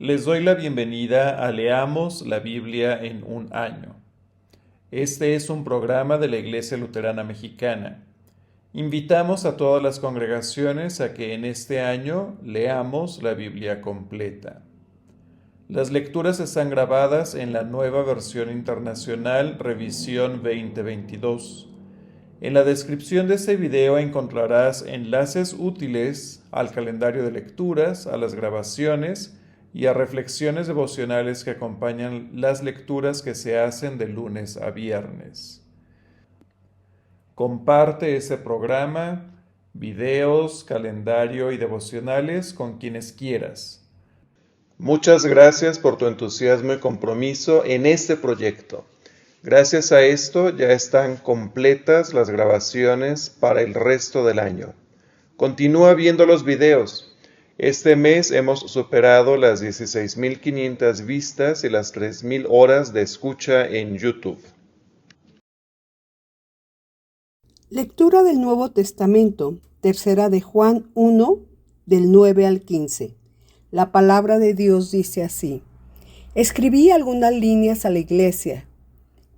Les doy la bienvenida a Leamos la Biblia en un año. Este es un programa de la Iglesia Luterana Mexicana. Invitamos a todas las congregaciones a que en este año leamos la Biblia completa. Las lecturas están grabadas en la nueva versión internacional Revisión 2022. En la descripción de este video encontrarás enlaces útiles al calendario de lecturas, a las grabaciones y a reflexiones devocionales que acompañan las lecturas que se hacen de lunes a viernes. Comparte este programa, videos, calendario y devocionales con quienes quieras. Muchas gracias por tu entusiasmo y compromiso en este proyecto. Gracias a esto ya están completas las grabaciones para el resto del año. Continúa viendo los videos. Este mes hemos superado las 16.500 vistas y las 3.000 horas de escucha en YouTube. Lectura del Nuevo Testamento, tercera de Juan 1, del 9 al 15. La palabra de Dios dice así: Escribí algunas líneas a la iglesia,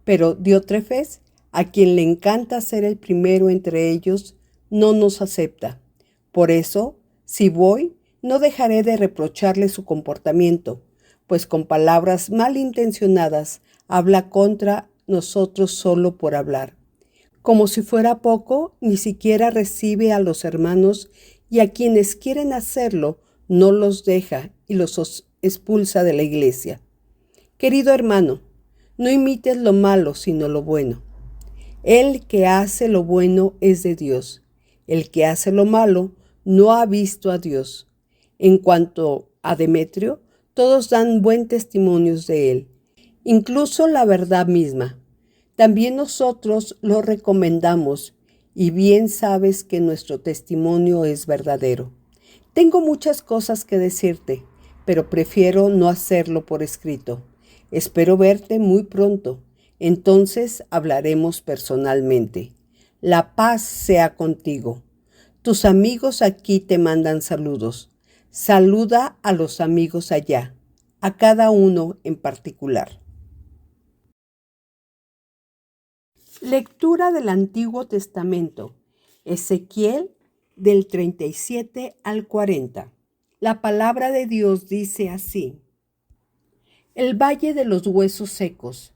pero Diótrefes, a quien le encanta ser el primero entre ellos, no nos acepta. Por eso, si voy, no dejaré de reprocharle su comportamiento, pues con palabras malintencionadas habla contra nosotros solo por hablar. Como si fuera poco, ni siquiera recibe a los hermanos y a quienes quieren hacerlo, no los deja y los expulsa de la iglesia. Querido hermano, no imites lo malo, sino lo bueno. El que hace lo bueno es de Dios. El que hace lo malo no ha visto a Dios. En cuanto a Demetrio, todos dan buen testimonio de él, incluso la verdad misma. También nosotros lo recomendamos, y bien sabes que nuestro testimonio es verdadero. Tengo muchas cosas que decirte, pero prefiero no hacerlo por escrito. Espero verte muy pronto, entonces hablaremos personalmente. La paz sea contigo. Tus amigos aquí te mandan saludos. Saluda a los amigos allá, a cada uno en particular. Lectura del Antiguo Testamento. Ezequiel del 37 al 40. La palabra de Dios dice así: El valle de los huesos secos.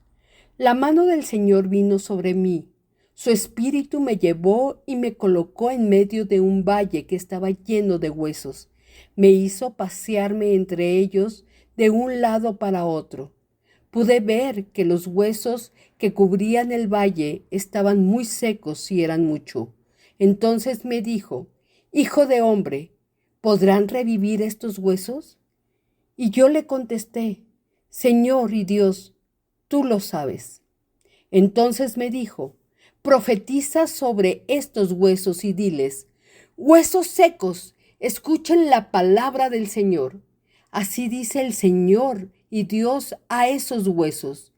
La mano del Señor vino sobre mí. Su espíritu me llevó y me colocó en medio de un valle que estaba lleno de huesos. Me hizo pasearme entre ellos de un lado para otro. Pude ver que los huesos que cubrían el valle estaban muy secos y eran mucho. Entonces me dijo: Hijo de hombre, ¿podrán revivir estos huesos? Y yo le contesté: Señor y Dios, tú lo sabes. Entonces me dijo: Profetiza sobre estos huesos y diles: Huesos secos, escuchen la palabra del Señor. Así dice el Señor y Dios a esos huesos: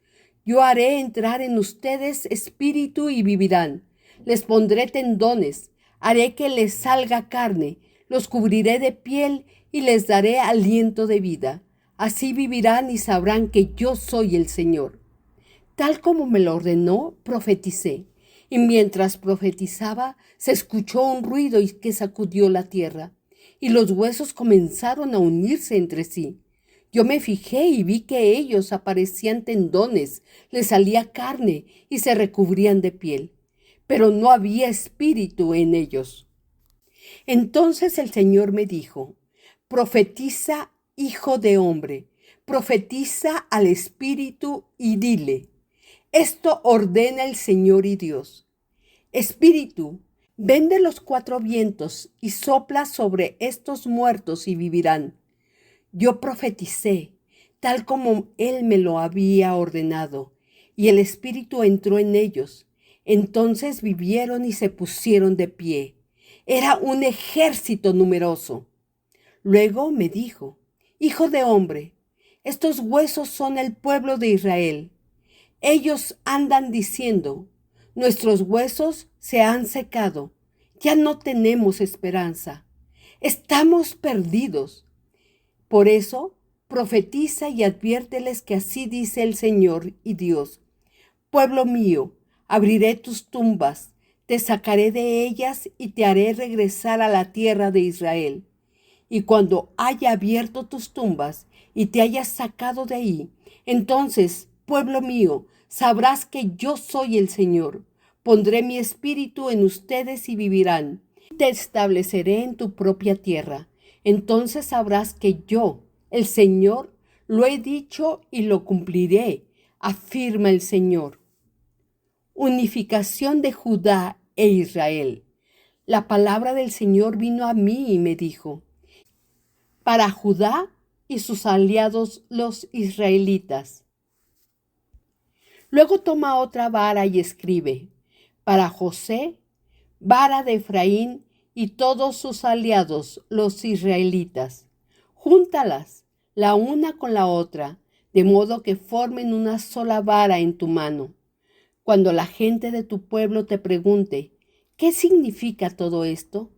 Yo haré entrar en ustedes espíritu y vivirán. Les pondré tendones, haré que les salga carne, los cubriré de piel y les daré aliento de vida. Así vivirán y sabrán que yo soy el Señor. Tal como me lo ordenó, profeticé. Y mientras profetizaba, se escuchó un ruido que sacudió la tierra, y los huesos comenzaron a unirse entre sí. Yo me fijé y vi que ellos aparecían tendones, les salía carne y se recubrían de piel, pero no había espíritu en ellos. Entonces el Señor me dijo: Profetiza, hijo de hombre, profetiza al espíritu y dile: Esto ordena el Señor y Dios. Espíritu, ven de los cuatro vientos y sopla sobre estos muertos y vivirán. Yo profeticé, tal como Él me lo había ordenado, y el Espíritu entró en ellos. Entonces vivieron y se pusieron de pie. Era un ejército numeroso. Luego me dijo: Hijo de hombre, estos huesos son el pueblo de Israel. Ellos andan diciendo: Nuestros huesos se han secado, ya no tenemos esperanza, estamos perdidos. Por eso Profetiza y adviérteles que así dice el Señor y Dios. Pueblo mío, abriré tus tumbas, te sacaré de ellas y te haré regresar a la tierra de Israel. Y cuando haya abierto tus tumbas y te hayas sacado de ahí, entonces, pueblo mío, sabrás que yo soy el Señor. Pondré mi espíritu en ustedes y vivirán. Te estableceré en tu propia tierra. Entonces sabrás que yo, el Señor, lo he dicho y lo cumpliré, afirma el Señor. Unificación de Judá e Israel. La palabra del Señor vino a mí y me dijo: para Judá y sus aliados los israelitas. Luego toma otra vara y escribe: para José, vara de Efraín y todos sus aliados los israelitas. Júntalas, la una con la otra, de modo que formen una sola vara en tu mano. Cuando la gente de tu pueblo te pregunte: ¿qué significa todo esto?,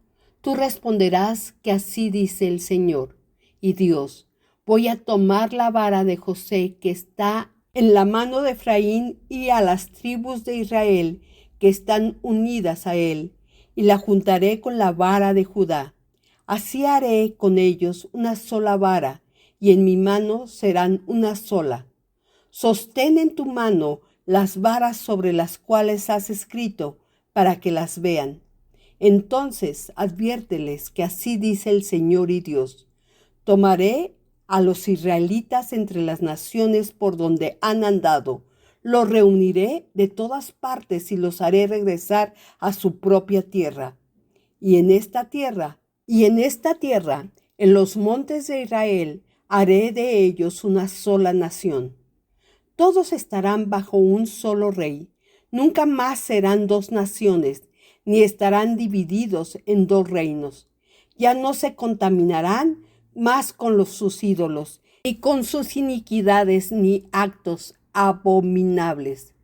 tú responderás que así dice el Señor y Dios: voy a tomar la vara de José que está en la mano de Efraín y a las tribus de Israel que están unidas a él, y la juntaré con la vara de Judá. Así haré con ellos una sola vara, y en mi mano serán una sola. Sostén en tu mano las varas sobre las cuales has escrito, para que las vean. Entonces adviérteles que así dice el Señor y Dios: tomaré a los israelitas entre las naciones por donde han andado, los reuniré de todas partes y los haré regresar a su propia tierra. Y en esta tierra, en los montes de Israel, haré de ellos una sola nación. Todos estarán bajo un solo rey. Nunca más serán dos naciones, ni estarán divididos en dos reinos. Ya no se contaminarán más con sus ídolos, ni con sus iniquidades, ni actos abominables.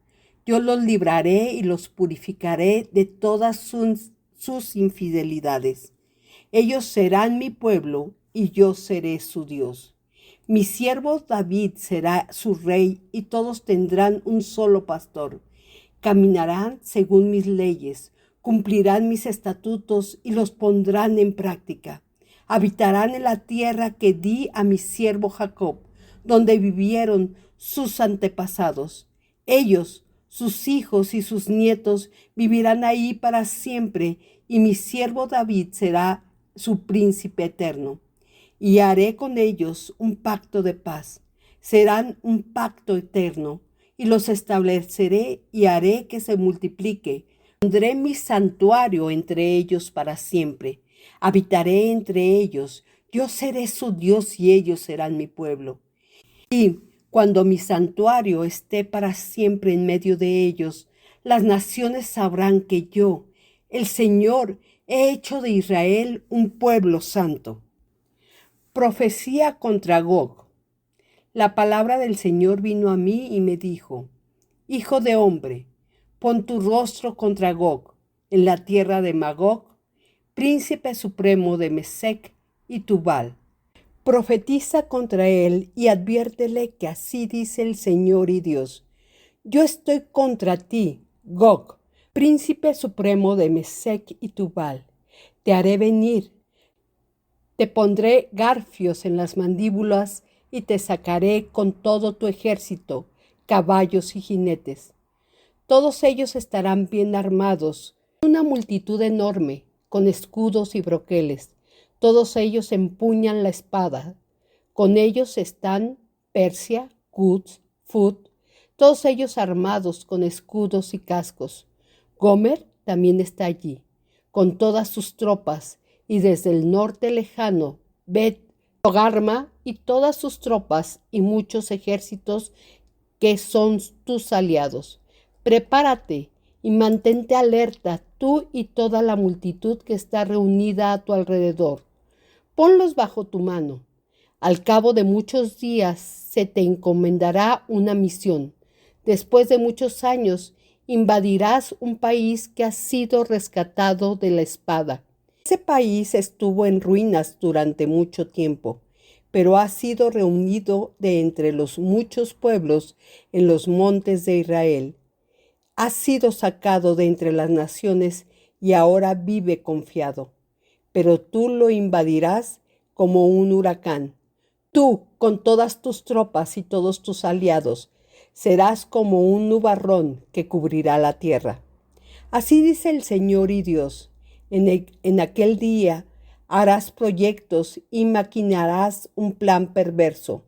Yo los libraré y los purificaré de todas sus infidelidades. Ellos serán mi pueblo y yo seré su Dios. Mi siervo David será su rey y todos tendrán un solo pastor. Caminarán según mis leyes, cumplirán mis estatutos y los pondrán en práctica. Habitarán en la tierra que di a mi siervo Jacob, donde vivieron sus antepasados. Ellos, sus hijos y sus nietos vivirán ahí para siempre, y mi siervo David será su príncipe eterno. Y haré con ellos un pacto de paz. Serán un pacto eterno, y los estableceré y haré que se multiplique. Pondré mi santuario entre ellos para siempre. Habitaré entre ellos. Yo seré su Dios y ellos serán mi pueblo. Y cuando mi santuario esté para siempre en medio de ellos, las naciones sabrán que yo, el Señor, he hecho de Israel un pueblo santo. Profecía contra Gog. La palabra del Señor vino a mí y me dijo: hijo de hombre, pon tu rostro contra Gog, en la tierra de Magog, príncipe supremo de Mesec y Tubal. Profetiza contra él y adviértele que así dice el Señor y Dios: yo estoy contra ti, Gog, príncipe supremo de Mesec y Tubal. Te haré venir. Te pondré garfios en las mandíbulas y te sacaré con todo tu ejército, caballos y jinetes. Todos ellos estarán bien armados, una multitud enorme, con escudos y broqueles. Todos ellos empuñan la espada. Con ellos están Persia, Cus, Fut, todos ellos armados con escudos y cascos. Gomer también está allí, con todas sus tropas, y desde el norte lejano, Bet Togarma y todas sus tropas y muchos ejércitos que son tus aliados. Prepárate y mantente alerta, tú y toda la multitud que está reunida a tu alrededor. Ponlos bajo tu mano. Al cabo de muchos días se te encomendará una misión. Después de muchos años invadirás un país que ha sido rescatado de la espada. Ese país estuvo en ruinas durante mucho tiempo, pero has sido reunido de entre los muchos pueblos en los montes de Israel. Has sido sacado de entre las naciones y ahora vive confiado. Pero tú lo invadirás como un huracán. Tú, con todas tus tropas y todos tus aliados, serás como un nubarrón que cubrirá la tierra. Así dice el Señor y Dios. En aquel día harás proyectos y maquinarás un plan perverso.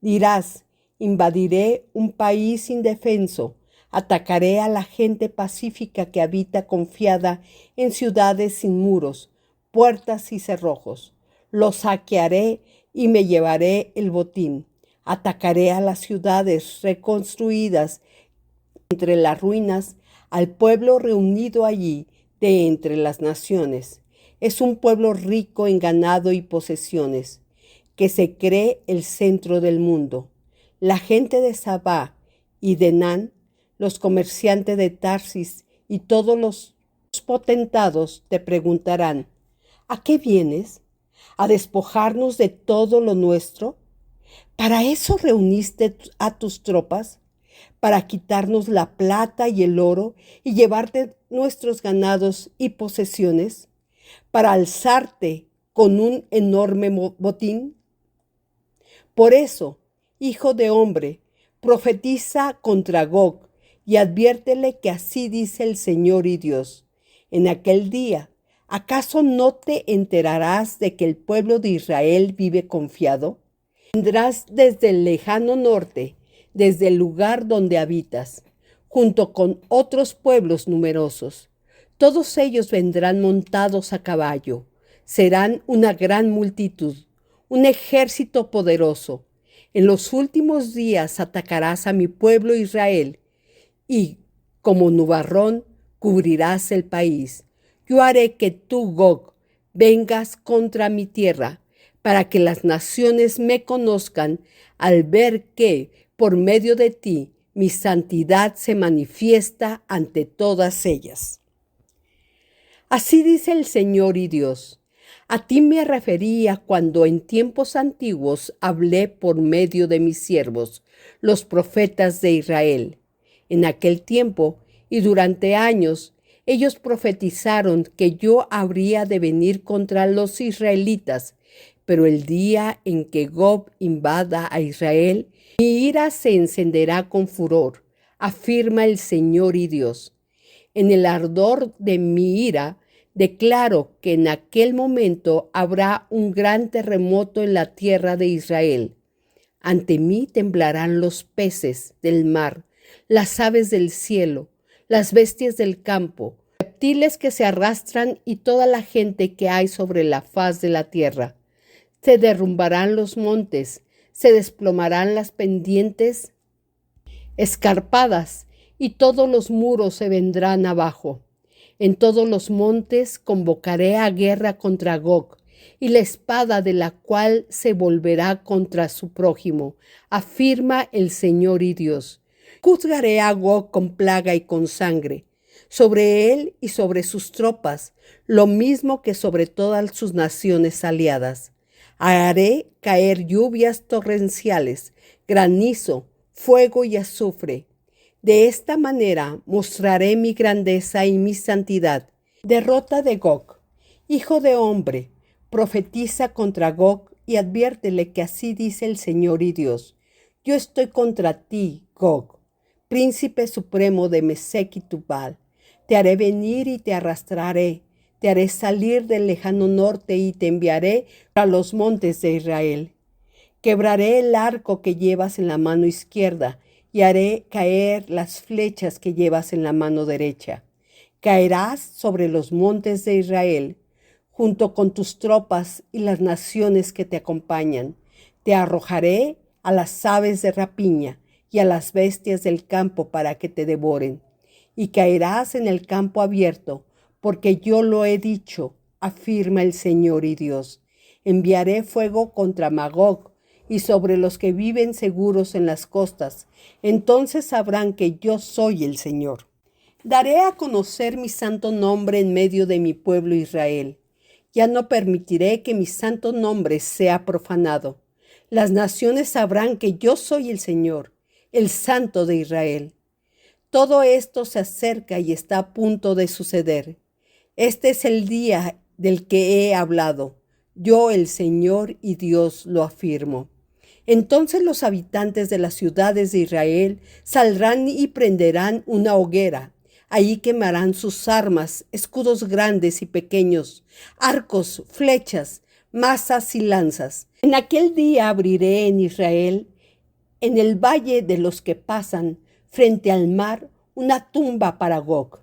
Dirás, invadiré un país indefenso, atacaré a la gente pacífica que habita confiada en ciudades sin muros, puertas y cerrojos. Los saquearé y me llevaré el botín. Atacaré a las ciudades reconstruidas entre las ruinas, al pueblo reunido allí de entre las naciones. Es un pueblo rico en ganado y posesiones, que se cree el centro del mundo. La gente de Sabá y de Nan, los comerciantes de Tarsis y todos los potentados te preguntarán, ¿a qué vienes? ¿A despojarnos de todo lo nuestro? ¿Para eso reuniste a tus tropas? ¿Para quitarnos la plata y el oro y llevarte nuestros ganados y posesiones? ¿Para alzarte con un enorme botín? Por eso, hijo de hombre, profetiza contra Gog y adviértele que así dice el Señor y Dios. En aquel día, ¿acaso no te enterarás de que el pueblo de Israel vive confiado? Vendrás desde el lejano norte, desde el lugar donde habitas, junto con otros pueblos numerosos. Todos ellos vendrán montados a caballo. Serán una gran multitud, un ejército poderoso. En los últimos días atacarás a mi pueblo Israel y, como nubarrón, cubrirás el país. Yo haré que tú, Gog, vengas contra mi tierra, para que las naciones me conozcan al ver que, por medio de ti, mi santidad se manifiesta ante todas ellas. Así dice el Señor y Dios. A ti me refería cuando en tiempos antiguos hablé por medio de mis siervos, los profetas de Israel. En aquel tiempo y durante años, ellos profetizaron que yo habría de venir contra los israelitas, pero el día en que Gog invada a Israel, mi ira se encenderá con furor, afirma el Señor y Dios. En el ardor de mi ira, declaro que en aquel momento habrá un gran terremoto en la tierra de Israel. Ante mí temblarán los peces del mar, las aves del cielo, las bestias del campo, reptiles que se arrastran y toda la gente que hay sobre la faz de la tierra. Se derrumbarán los montes, se desplomarán las pendientes escarpadas y todos los muros se vendrán abajo. En todos los montes convocaré a guerra contra Gog, y la espada de la cual se volverá contra su prójimo, afirma el Señor y Dios. Juzgaré a Gog con plaga y con sangre, sobre él y sobre sus tropas, lo mismo que sobre todas sus naciones aliadas. Haré caer lluvias torrenciales, granizo, fuego y azufre. De esta manera mostraré mi grandeza y mi santidad. Derrota de Gog. Hijo de hombre, profetiza contra Gog y adviértele que así dice el Señor y Dios. Yo estoy contra ti, Gog, príncipe supremo de Mesec y Tubal. Te haré venir y te arrastraré. Te haré salir del lejano norte y te enviaré a los montes de Israel. Quebraré el arco que llevas en la mano izquierda y haré caer las flechas que llevas en la mano derecha. Caerás sobre los montes de Israel, junto con tus tropas y las naciones que te acompañan. Te arrojaré a las aves de rapiña y a las bestias del campo para que te devoren. Y caerás en el campo abierto, porque yo lo he dicho, afirma el Señor y Dios. Enviaré fuego contra Magog y sobre los que viven seguros en las costas. Entonces sabrán que yo soy el Señor. Daré a conocer mi santo nombre en medio de mi pueblo Israel. Ya no permitiré que mi santo nombre sea profanado. Las naciones sabrán que yo soy el Señor, el Santo de Israel. Todo esto se acerca y está a punto de suceder. Este es el día del que he hablado. Yo, el Señor y Dios, lo afirmo. Entonces los habitantes de las ciudades de Israel saldrán y prenderán una hoguera. Allí quemarán sus armas, escudos grandes y pequeños, arcos, flechas, mazas y lanzas. En aquel día abriré en Israel, en el valle de los que pasan, frente al mar, una tumba para Gog.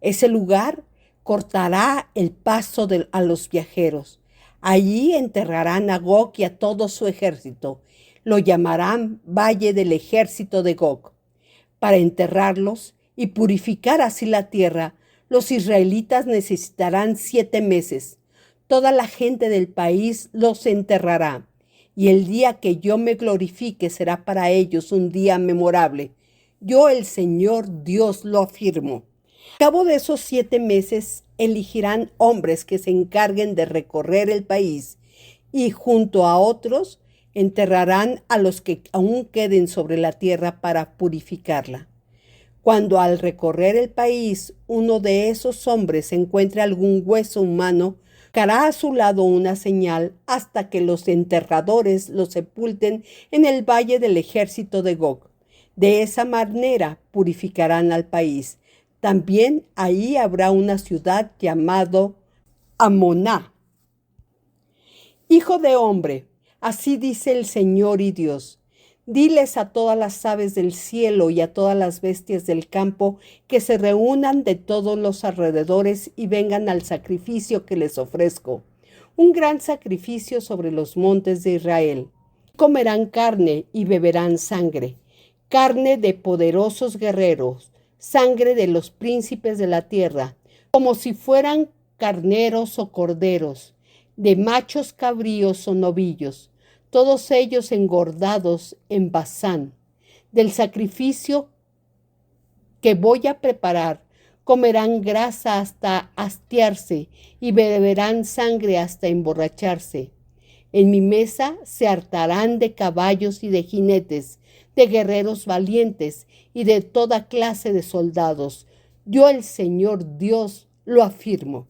Ese lugar cortará el paso a los viajeros. Allí enterrarán a Gog y a todo su ejército. Lo llamarán Valle del Ejército de Gog. Para enterrarlos y purificar así la tierra, los israelitas necesitarán 7 meses. Toda la gente del país los enterrará, y el día que yo me glorifique será para ellos un día memorable. Yo, el Señor Dios, lo afirmo. Al cabo de esos 7 meses, elegirán hombres que se encarguen de recorrer el país, y junto a otros enterrarán a los que aún queden sobre la tierra para purificarla. Cuando al recorrer el país uno de esos hombres encuentre algún hueso humano, hará a su lado una señal hasta que los enterradores lo sepulten en el valle del ejército de Gog. De esa manera purificarán al país. También ahí habrá una ciudad llamada Amoná. Hijo de hombre, así dice el Señor y Dios. Diles a todas las aves del cielo y a todas las bestias del campo que se reúnan de todos los alrededores y vengan al sacrificio que les ofrezco, un gran sacrificio sobre los montes de Israel. Comerán carne y beberán sangre, carne de poderosos guerreros, sangre de los príncipes de la tierra, como si fueran carneros o corderos, de machos cabríos o novillos, todos ellos engordados en Basán. Del sacrificio que voy a preparar, comerán grasa hasta hastiarse y beberán sangre hasta emborracharse. En mi mesa se hartarán de caballos y de jinetes, de guerreros valientes y de toda clase de soldados. Yo, el Señor Dios, lo afirmo.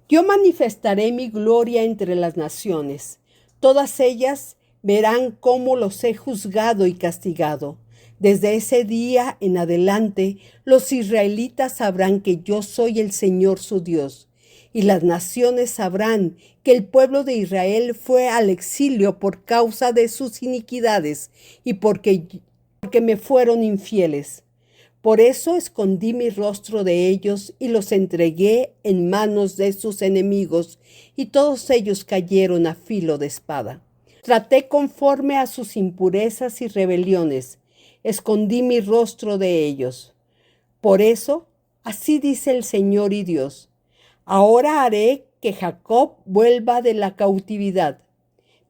Yo manifestaré mi gloria entre las naciones. Todas ellas verán cómo los he juzgado y castigado. Desde ese día en adelante, los israelitas sabrán que yo soy el Señor su Dios, y las naciones sabrán que el pueblo de Israel fue al exilio por causa de sus iniquidades y porque me fueron infieles. Por eso escondí mi rostro de ellos y los entregué en manos de sus enemigos, y todos ellos cayeron a filo de espada. Traté conforme a sus impurezas y rebeliones, escondí mi rostro de ellos. Por eso, así dice el Señor y Dios, ahora haré que Jacob vuelva de la cautividad.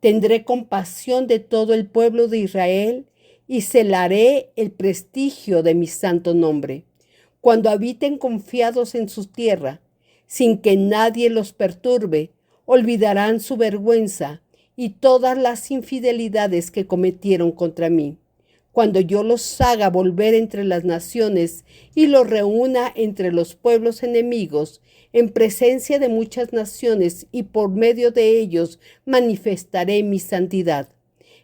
Tendré compasión de todo el pueblo de Israel y celaré el prestigio de mi santo nombre. Cuando habiten confiados en su tierra, sin que nadie los perturbe, olvidarán su vergüenza y todas las infidelidades que cometieron contra mí. Cuando yo los haga volver entre las naciones y los reúna entre los pueblos enemigos, en presencia de muchas naciones, y por medio de ellos manifestaré mi santidad.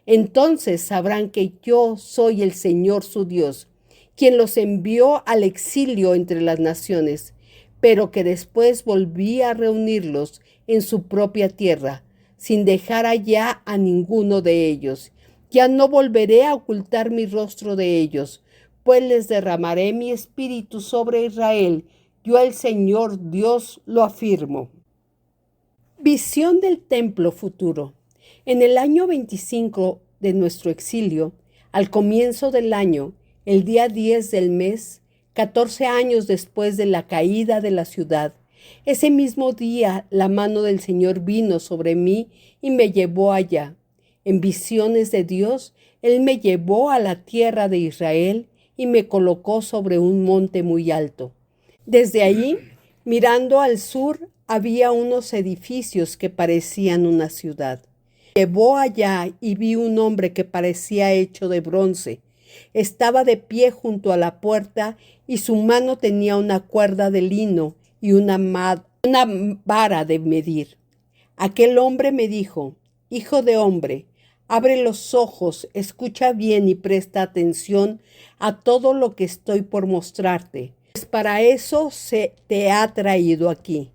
Entonces sabrán que yo soy el Señor su Dios, quien los envió al exilio entre las naciones, pero que después volví a reunirlos en su propia tierra, sin dejar allá a ninguno de ellos. Ya no volveré a ocultar mi rostro de ellos, pues les derramaré mi espíritu sobre Israel. Yo, el Señor Dios, lo afirmo. Visión del templo futuro. En el año 25 de nuestro exilio, al comienzo del año, el día 10 del mes, 14 años después de la caída de la ciudad, ese mismo día la mano del Señor vino sobre mí y me llevó allá. En visiones de Dios, Él me llevó a la tierra de Israel y me colocó sobre un monte muy alto. Desde allí, mirando al sur, había unos edificios que parecían una ciudad. Llevó allá y vi un hombre que parecía hecho de bronce. Estaba de pie junto a la puerta y su mano tenía una cuerda de lino y una vara de medir. Aquel hombre me dijo: Hijo de hombre, abre los ojos, escucha bien y presta atención a todo lo que estoy por mostrarte, pues para eso se te ha traído aquí.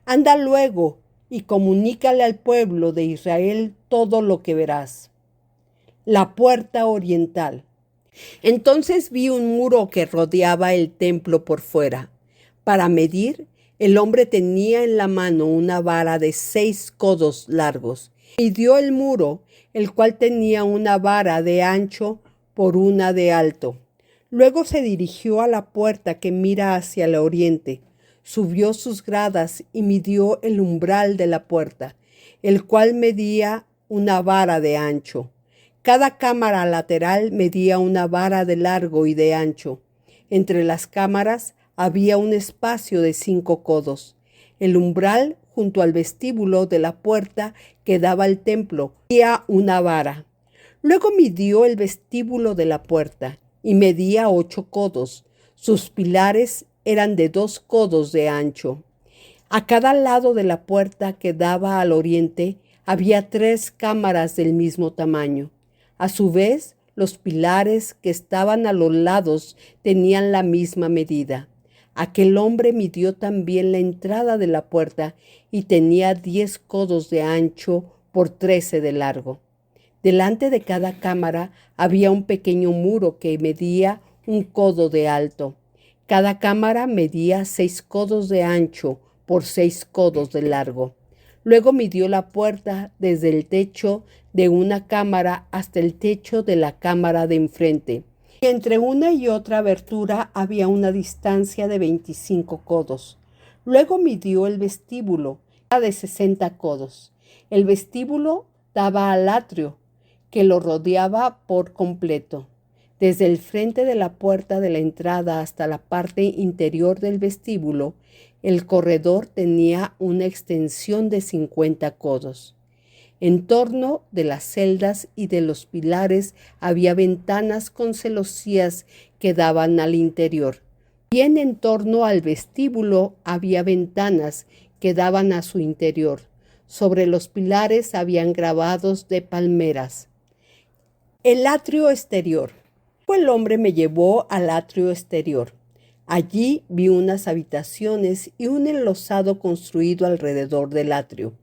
Anda luego y comunícale al pueblo de Israel todo lo que verás. La puerta oriental. Entonces vi un muro que rodeaba el templo por fuera. Para medir, el hombre tenía en la mano una vara de 6 codos largos. Midió el muro, el cual tenía una vara de ancho por una de alto. Luego se dirigió a la puerta que mira hacia el oriente. Subió sus gradas y midió el umbral de la puerta, el cual medía una vara de ancho. Cada cámara lateral medía una vara de largo y de ancho. Entre las cámaras había un espacio de 5 codos. El umbral junto al vestíbulo de la puerta que daba al templo medía una vara. Luego midió el vestíbulo de la puerta y medía 8 codos. Sus pilares eran de 2 codos de ancho. A cada lado de la puerta que daba al oriente había 3 cámaras del mismo tamaño. A su vez, los pilares que estaban a los lados tenían la misma medida. Aquel hombre midió también la entrada de la puerta y tenía 10 codos de ancho por 13 de largo. Delante de cada cámara había un pequeño muro que medía 1 codo de alto. Cada cámara medía 6 codos de ancho por 6 codos de largo. Luego midió la puerta desde el techo de una cámara hasta el techo de la cámara de enfrente. Y entre una y otra abertura había una distancia de 25 codos. Luego midió el vestíbulo, de 60 codos. El vestíbulo daba al atrio, que lo rodeaba por completo. Desde el frente de la puerta de la entrada hasta la parte interior del vestíbulo, el corredor tenía una extensión de 50 codos. En torno de las celdas y de los pilares había ventanas con celosías que daban al interior. Bien en torno al vestíbulo había ventanas que daban a su interior. Sobre los pilares habían grabados de palmeras. El atrio exterior. El hombre me llevó al atrio exterior. Allí vi unas habitaciones y un enlosado construido alrededor del atrio.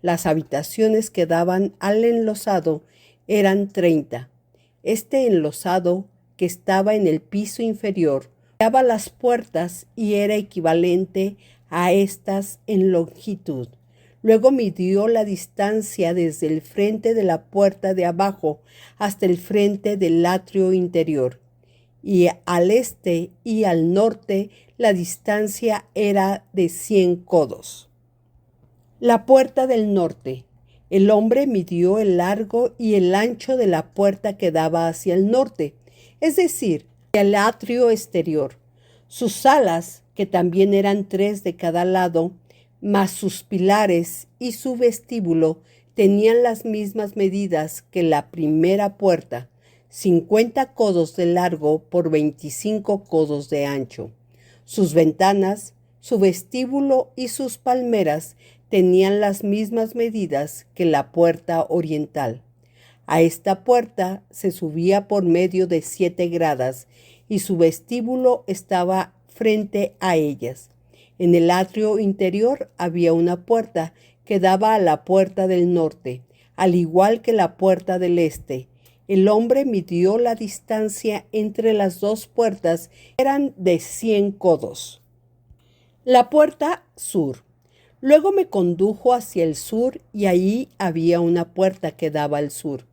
Las habitaciones que daban al enlosado eran 30. Este enlosado, que estaba en el piso inferior, daba las puertas y era equivalente a estas en longitud. Luego midió la distancia desde el frente de la puerta de abajo hasta el frente del atrio interior. Y al este y al norte la distancia era de 100 codos. La puerta del norte. El hombre midió el largo y el ancho de la puerta que daba hacia el norte, es decir, el atrio exterior. Sus alas, que también eran 3 de cada lado, más sus pilares y su vestíbulo, tenían las mismas medidas que la primera puerta, 50 codos de largo por 25 codos de ancho. Sus ventanas, su vestíbulo y sus palmeras tenían las mismas medidas que la puerta oriental. A esta puerta se subía por medio de 7 gradas y su vestíbulo estaba frente a ellas. En el atrio interior había una puerta que daba a la puerta del norte, al igual que la puerta del este. El hombre midió la distancia entre las 2 puertas, eran de 100 codos. La puerta sur. Luego me condujo hacia el sur y allí había una puerta que daba al sur.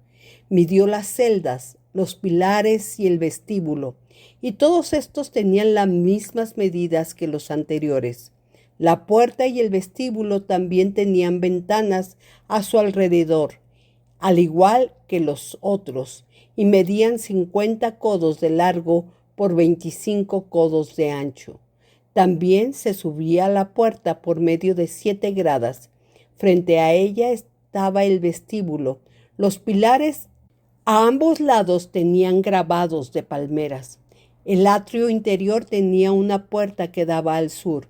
Midió las celdas, los pilares y el vestíbulo, y todos estos tenían las mismas medidas que los anteriores. La puerta y el vestíbulo también tenían ventanas a su alrededor, al igual que los otros, y medían 50 codos de largo por 25 codos de ancho. También se subía a la puerta por medio de 7 gradas. Frente a ella remataba el vestíbulo. Los pilares a ambos lados tenían grabados de palmeras. El atrio interior tenía una puerta que daba al sur.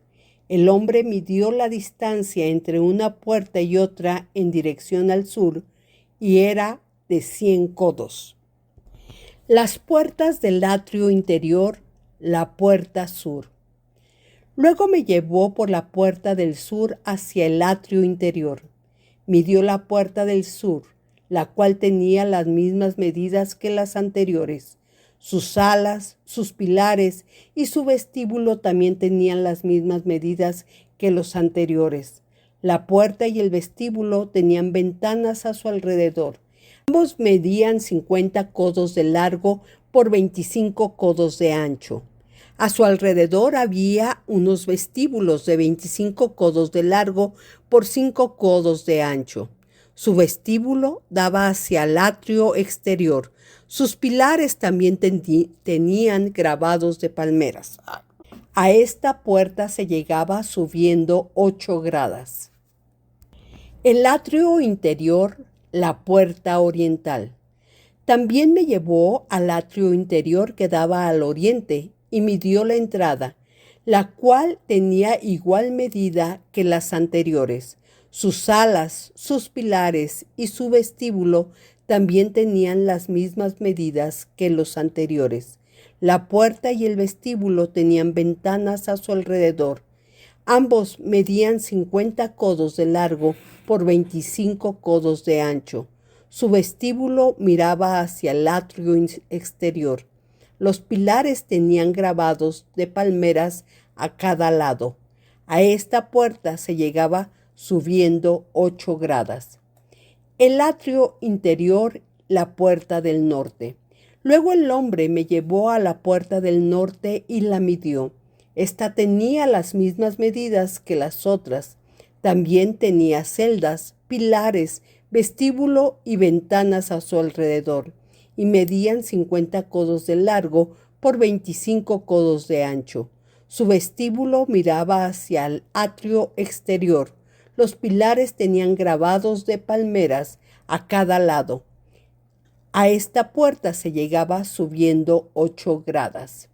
El hombre midió la distancia entre una puerta y otra en dirección al sur y era de 100 codos. Las puertas del atrio interior, la puerta sur. Luego me llevó por la puerta del sur hacia el atrio interior. Midió la puerta del sur, la cual tenía las mismas medidas que las anteriores. Sus alas, sus pilares y su vestíbulo también tenían las mismas medidas que los anteriores. La puerta y el vestíbulo tenían ventanas a su alrededor. Ambos medían 50 codos de largo por 25 codos de ancho. A su alrededor había unos vestíbulos de 25 codos de largo por 5 codos de ancho. Su vestíbulo daba hacia el atrio exterior. Sus pilares también tenían grabados de palmeras. A esta puerta se llegaba subiendo 8 gradas. El atrio interior, la puerta oriental. También me llevó al atrio interior que daba al oriente y midió la entrada, la cual tenía igual medida que las anteriores. Sus alas, sus pilares y su vestíbulo también tenían las mismas medidas que los anteriores. La puerta y el vestíbulo tenían ventanas a su alrededor. Ambos medían 50 codos de largo por 25 codos de ancho. Su vestíbulo miraba hacia el atrio exterior. Los pilares tenían grabados de palmeras a cada lado. A esta puerta se llegaba subiendo 8 gradas. El atrio interior, la puerta del norte. Luego el hombre me llevó a la puerta del norte y la midió. Esta tenía las mismas medidas que las otras. También tenía celdas, pilares, vestíbulo y ventanas a su alrededor, y medían 50 codos de largo por 25 codos de ancho. Su vestíbulo miraba hacia el atrio exterior. Los pilares tenían grabados de palmeras a cada lado. A esta puerta se llegaba subiendo 8 gradas.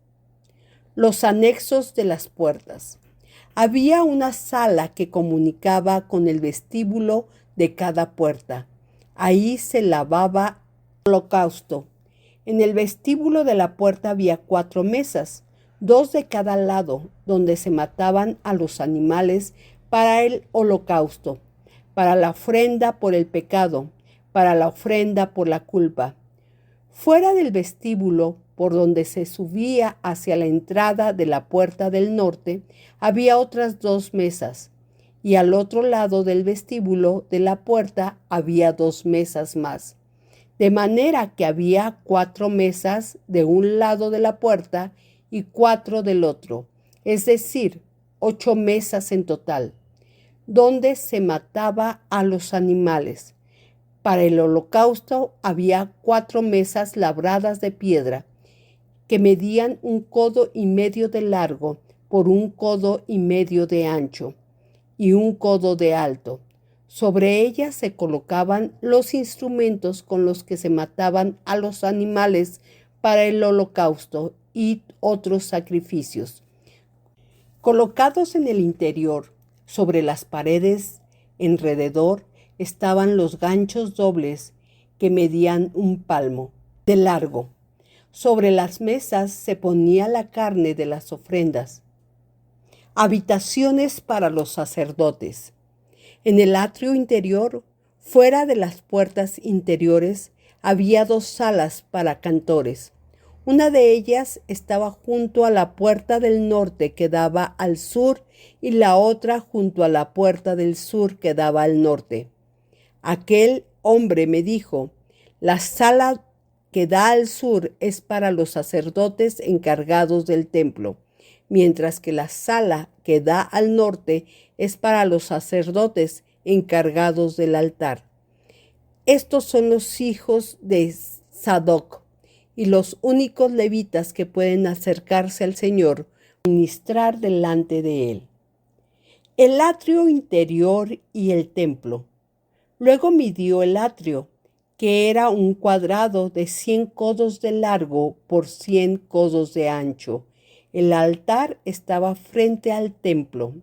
Los anexos de las puertas. Había una sala que comunicaba con el vestíbulo de cada puerta. Ahí se lavaba el holocausto. En el vestíbulo de la puerta había 4 mesas, 2 de cada lado, donde se mataban a los animales para el holocausto, para la ofrenda por el pecado, para la ofrenda por la culpa. Fuera del vestíbulo, por donde se subía hacia la entrada de la puerta del norte, había otras 2 mesas, y al otro lado del vestíbulo de la puerta había 2 mesas más, de manera que había 4 mesas de un lado de la puerta y 4 del otro, es decir, 8 mesas en total, donde se mataba a los animales. Para el holocausto había 4 mesas labradas de piedra, que medían 1,5 codos de largo por 1,5 codos de ancho y 1 codo de alto. Sobre ellas se colocaban los instrumentos con los que se mataban a los animales para el holocausto y otros sacrificios. Colocados en el interior, sobre las paredes alrededor, estaban los ganchos dobles que medían 1 palmo de largo. Sobre las mesas se ponía la carne de las ofrendas. Habitaciones para los sacerdotes. En el atrio interior, fuera de las puertas interiores, había 2 salas para cantores. Una de ellas estaba junto a la puerta del norte que daba al sur y la otra junto a la puerta del sur que daba al norte. Aquel hombre me dijo: la sala que da al sur es para los sacerdotes encargados del templo, mientras que la sala que da al norte es para los sacerdotes encargados del altar. Estos son los hijos de Sadoc y los únicos levitas que pueden acercarse al Señor y ministrar delante de Él. El atrio interior y el templo. Luego midió el atrio, que era un cuadrado de 100 codos de largo por 100 codos de ancho. El altar estaba frente al templo.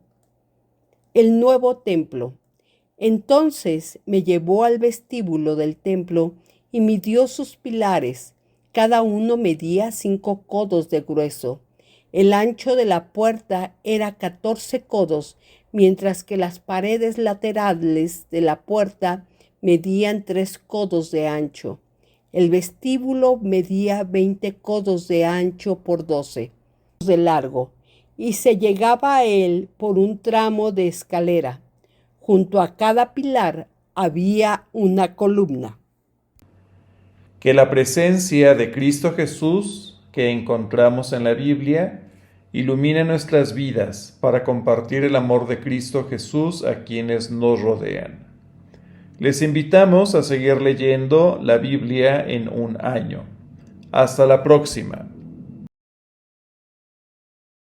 El nuevo templo. Entonces me llevó al vestíbulo del templo y midió sus pilares. Cada uno medía 5 codos de grueso. El ancho de la puerta era 14 codos, mientras que las paredes laterales de la puerta medían 3 codos de ancho. El vestíbulo medía 20 codos de ancho por 12 de largo, y se llegaba a él por un tramo de escalera. Junto a cada pilar había una columna. Que la presencia de Cristo Jesús que encontramos en la Biblia ilumine nuestras vidas para compartir el amor de Cristo Jesús a quienes nos rodean. Les invitamos a seguir leyendo la Biblia en un año. Hasta la próxima.